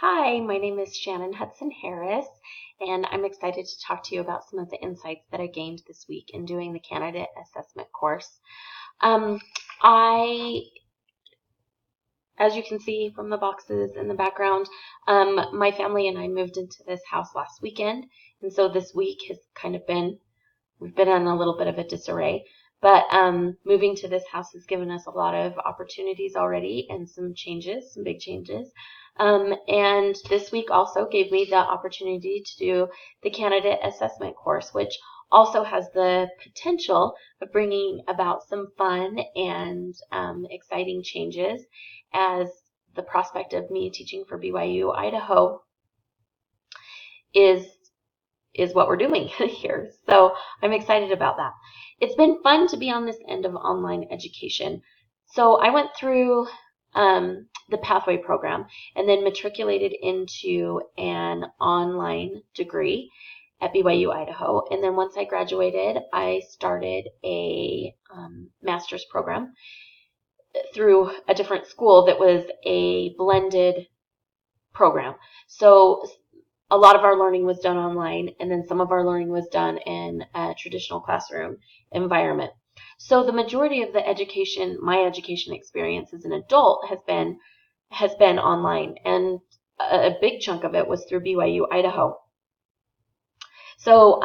Hi, my name is Shannon Hudson Harris, and I'm excited to talk to you about some of the insights that I gained this week in doing the candidate assessment course. Um, I, as you can see from the boxes in the background, my family and I moved into this house last weekend, and so this week has kind of we've been in a little bit of a disarray. But moving to this house has given us a lot of opportunities already and some changes, some big changes. And this week also gave me the opportunity to do the candidate assessment course, which also has the potential of bringing about some fun and exciting changes as the prospect of me teaching for BYU Idaho is what we're doing here. So I'm excited about that. It's been fun to be on this end of online education. So I went through the Pathway program and then matriculated into an online degree at BYU Idaho. And then once I graduated, I started a master's program through a different school that was a blended program. So a lot of our learning was done online, and then some of our learning was done in a traditional classroom environment. So the majority of the education, my education experience as an adult has been online, and a big chunk of it was through BYU Idaho. So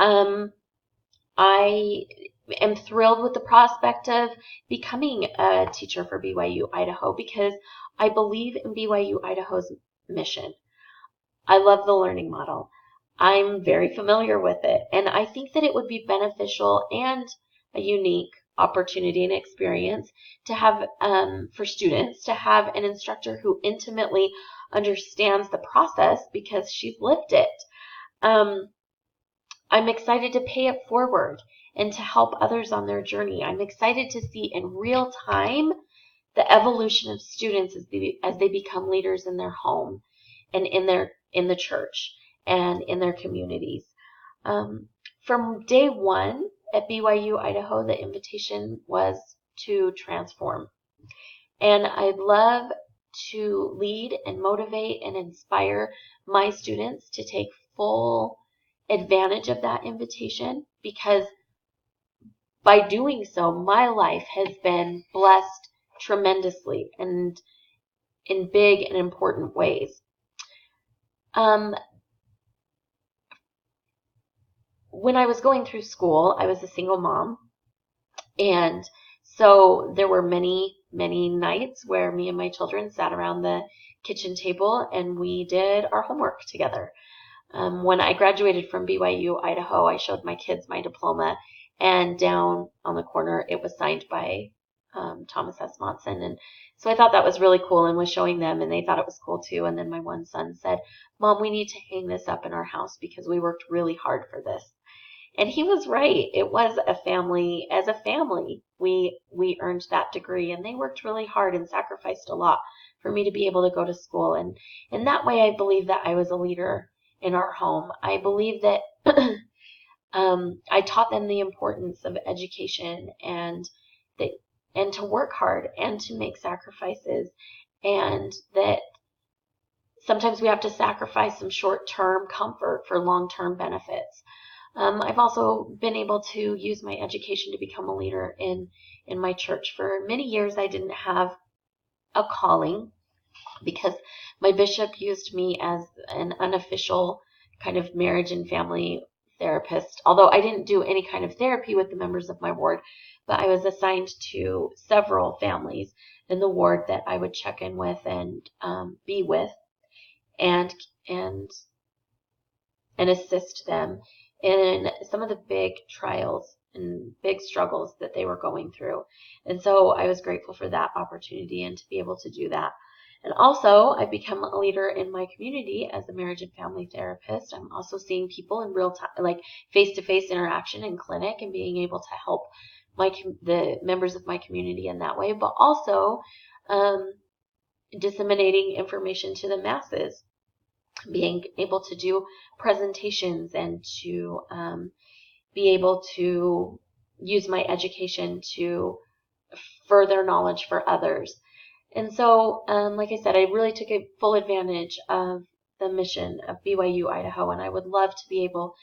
I am thrilled with the prospect of becoming a teacher for BYU Idaho because I believe in BYU Idaho's mission. I love the learning model. I'm very familiar with it, and I think that it would be beneficial and a unique opportunity and experience to have for students to have an instructor who intimately understands the process because she's lived it. I'm excited to pay it forward and to help others on their journey. I'm excited to see in real time the evolution of students as they become leaders in their home and in the church and in their communities. From day one at BYU Idaho, the invitation was to transform. And I'd love to lead and motivate and inspire my students to take full advantage of that invitation because by doing so, my life has been blessed tremendously and in big and important ways. When I was going through school, I was a single mom. And so there were many, many nights where me and my children sat around the kitchen table and we did our homework together. When I graduated from BYU Idaho, I showed my kids my diploma, and down on the corner it was signed by Thomas S. Monson. And so I thought that was really cool and was showing them, and they thought it was cool too. And then my one son said, "Mom, we need to hang this up in our house because we worked really hard for this." And he was right. It was a family. As a family, we earned that degree, and they worked really hard and sacrificed a lot for me to be able to go to school. And in that way, I believe that I was a leader in our home. I believe that I taught them the importance of education and that and to work hard and to make sacrifices, and that sometimes we have to sacrifice some short-term comfort for long-term benefits. I've also been able to use my education to become a leader in my church. For many years, I didn't have a calling because my bishop used me as an unofficial kind of marriage and family therapist. Although I didn't do any kind of therapy with the members of my ward, but I was assigned to several families in the ward that I would check in with and be with and and assist them in some of the big trials and big struggles that they were going through. And so I was grateful for that opportunity and to be able to do that. And also, I've become a leader in my community as a marriage and family therapist. I'm also seeing people in real time, like face-to-face interaction in clinic, and being able to help the members of my community in that way, but also disseminating information to the masses, being able to do presentations and to be able to use my education to further knowledge for others. And so, like I said, I really took a full advantage of the mission of BYU Idaho, and I would love to be able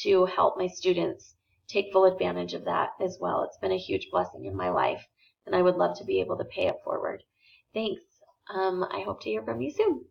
to help my students take full advantage of that as well. It's been a huge blessing in my life, and I would love to be able to pay it forward. Thanks. I hope to hear from you soon.